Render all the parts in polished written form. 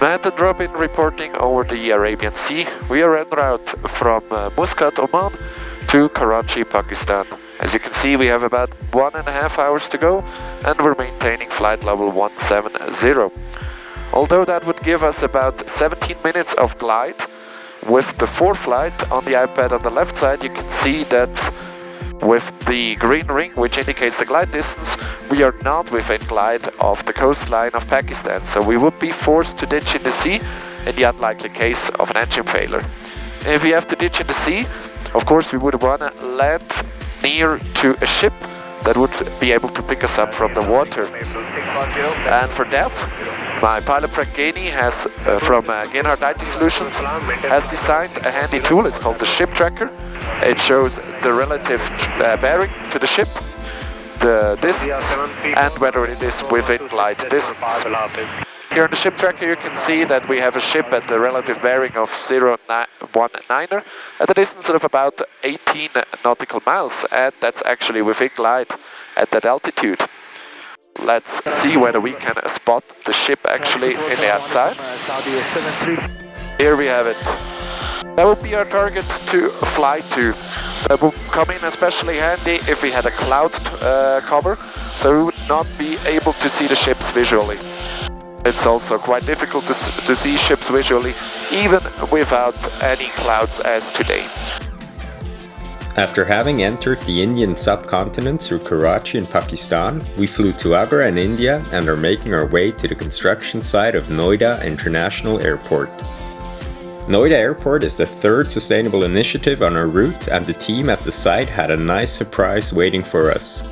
Landed drop-in reporting over the Arabian Sea. We are en route from Muscat, Oman to Karachi, Pakistan. As you can see, we have about 1.5 hours to go and we're maintaining flight level 170. Although that would give us about 17 minutes of glide, with the ForeFlight on the iPad on the left side, you can see that with the green ring, which indicates the glide distance, we are not within glide of the coastline of Pakistan, so we would be forced to ditch in the sea in the unlikely case of an engine failure. If we have to ditch in the sea, of course we would want to land near to a ship that would be able to pick us up from the water. And for that, my pilot Frank Gainey has, from Genhard IT Solutions, has designed a handy tool. It's called the Ship Tracker. It shows the relative bearing to the ship, the distance, and whether it is within glide distance. Here on the Ship Tracker you can see that we have a ship at the relative bearing of 019er at a distance of about 18 nautical miles, and that's actually within glide at that altitude. Let's see whether we can spot the ship actually in the outside. Here we have it. That would be our target to fly to. That would come in especially handy if we had a cloud cover, so we would not be able to see the ships visually. It's also quite difficult to see ships visually, even without any clouds as today. After having entered the Indian subcontinent through Karachi in Pakistan, we flew to Agra in India and are making our way to the construction site of Noida International Airport. Noida Airport is the third sustainable initiative on our route, and the team at the site had a nice surprise waiting for us.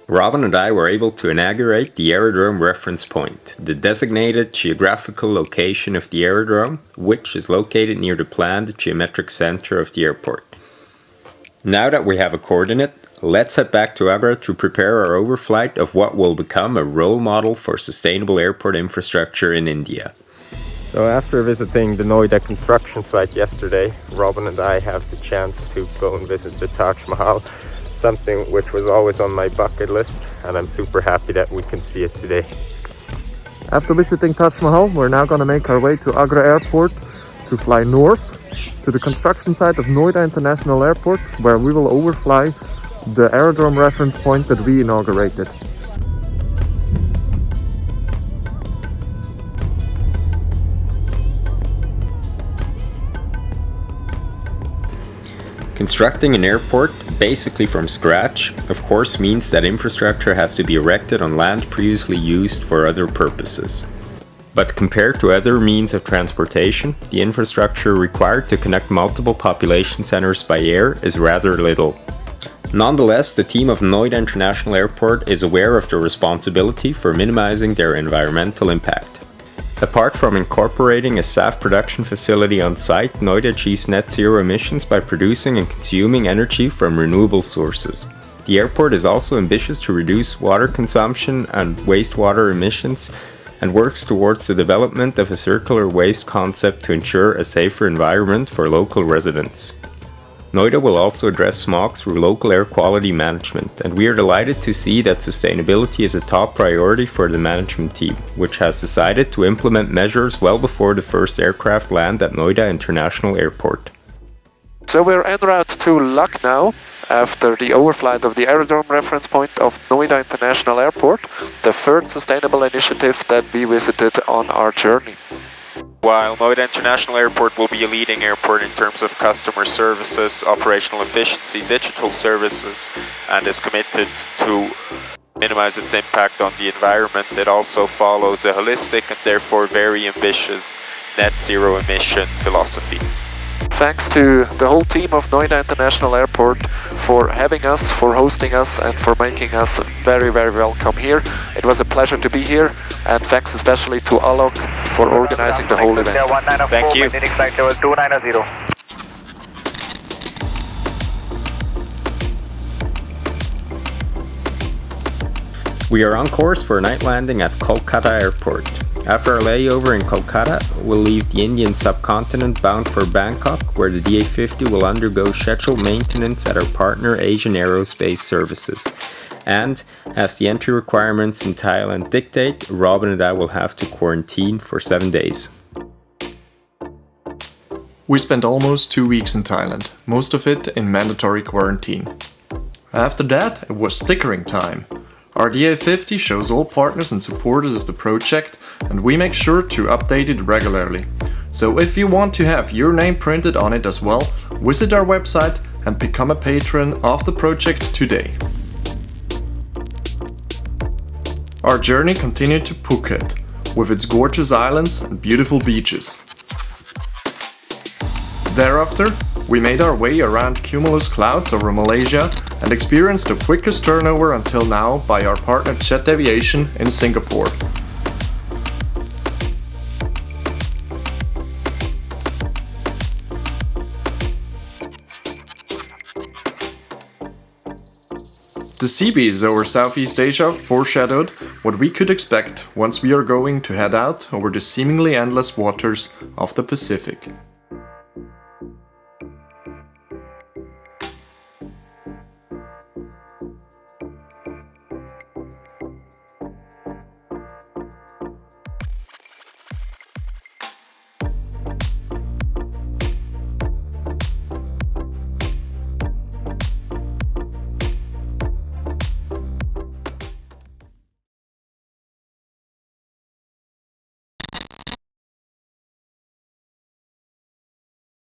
Robin and I were able to inaugurate the Aerodrome Reference Point, the designated geographical location of the aerodrome, which is located near the planned geometric center of the airport. Now that we have a coordinate, let's head back to Agra to prepare our overflight of what will become a role model for sustainable airport infrastructure in India. So after visiting the Noida construction site yesterday, Robin and I have the chance to go and visit the Taj Mahal, something which was always on my bucket list, and I'm super happy that we can see it today. After visiting Taj Mahal, we're now going to make our way to Agra Airport to fly north to the construction site of Noida International Airport, where we will overfly the Aerodrome Reference Point that we inaugurated. Constructing an airport, basically from scratch, of course means that infrastructure has to be erected on land previously used for other purposes. But compared to other means of transportation, the infrastructure required to connect multiple population centers by air is rather little. Nonetheless, the team of Noida International Airport is aware of their responsibility for minimizing their environmental impact. Apart from incorporating a SAF production facility on site, Noida achieves net zero emissions by producing and consuming energy from renewable sources. The airport is also ambitious to reduce water consumption and wastewater emissions, and works towards the development of a circular waste concept to ensure a safer environment for local residents. Noida will also address smog through local air quality management, and we are delighted to see that sustainability is a top priority for the management team, which has decided to implement measures well before the first aircraft land at Noida International Airport. So we're en route to Lucknow after the overflight of the Aerodrome Reference Point of Noida International Airport, the third sustainable initiative that we visited on our journey. While Noida International Airport will be a leading airport in terms of customer services, operational efficiency, digital services, and is committed to minimize its impact on the environment, it also follows a holistic and therefore very ambitious net zero emission philosophy. Thanks to the whole team of Noida International Airport for having us, for hosting us, and for making us very, very welcome here. It was a pleasure to be here, and thanks especially to Alok for organizing the whole event. Thank you. Flight level 290. We are on course for a night landing at Kolkata Airport. After our layover in Kolkata, we'll leave the Indian subcontinent bound for Bangkok, where the DA50 will undergo scheduled maintenance at our partner Asian Aerospace Services. And as the entry requirements in Thailand dictate, Robin and I will have to quarantine for 7 days. We spent almost 2 weeks in Thailand, most of it in mandatory quarantine. After that, it was stickering time. Our DA50 shows all partners and supporters of the project, and we make sure to update it regularly. So if you want to have your name printed on it as well, visit our website and become a patron of the project today. Our journey continued to Phuket, with its gorgeous islands and beautiful beaches. Thereafter, we made our way around cumulus clouds over Malaysia and experienced the quickest turnover until now by our partner Jet Aviation in Singapore. The sea breeze over Southeast Asia foreshadowed what we could expect once we are going to head out over the seemingly endless waters of the Pacific.